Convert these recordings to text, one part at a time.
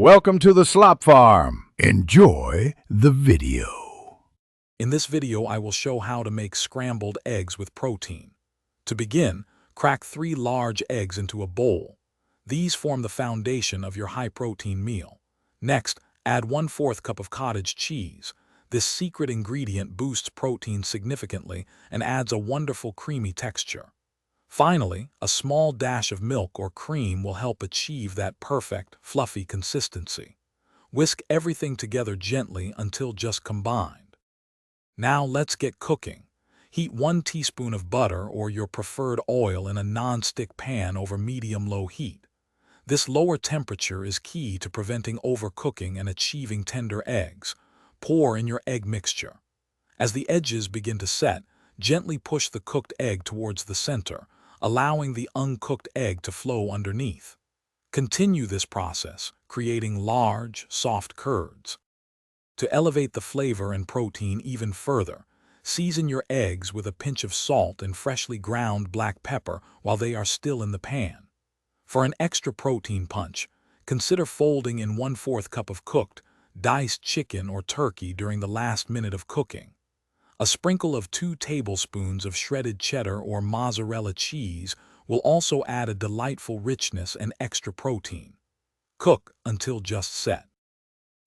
Welcome to the Slop Farm. Enjoy the video. In this video, I will show how to make scrambled eggs with protein. To begin, crack 3 large eggs into a bowl. These form the foundation of your high-protein meal. Next, add 1/4 cup of cottage cheese. This secret ingredient boosts protein significantly and adds a wonderful creamy texture. Finally, a small dash of milk or cream will help achieve that perfect, fluffy consistency. Whisk everything together gently until just combined. Now let's get cooking. Heat 1 teaspoon of butter or your preferred oil in a non-stick pan over medium-low heat. This lower temperature is key to preventing overcooking and achieving tender eggs. Pour in your egg mixture. As the edges begin to set, gently push the cooked egg towards the center, allowing the uncooked egg to flow underneath. Continue this process, creating large, soft curds. To elevate the flavor and protein even further, season your eggs with a pinch of salt and freshly ground black pepper while they are still in the pan. For an extra protein punch, consider folding in 1/4 cup of cooked, diced chicken or turkey during the last minute of cooking. A sprinkle of 2 tablespoons of shredded cheddar or mozzarella cheese will also add a delightful richness and extra protein. Cook until just set.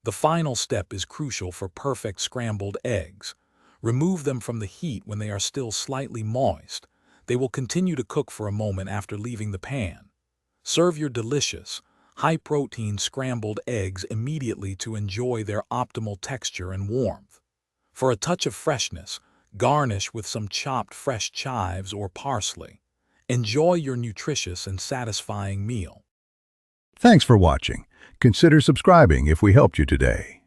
The final step is crucial for perfect scrambled eggs. Remove them from the heat when they are still slightly moist. They will continue to cook for a moment after leaving the pan. Serve your delicious, high-protein scrambled eggs immediately to enjoy their optimal texture and warmth. For a touch of freshness, garnish with some chopped fresh chives or parsley. Enjoy your nutritious and satisfying meal. Thanks for watching. Consider subscribing if we helped you today.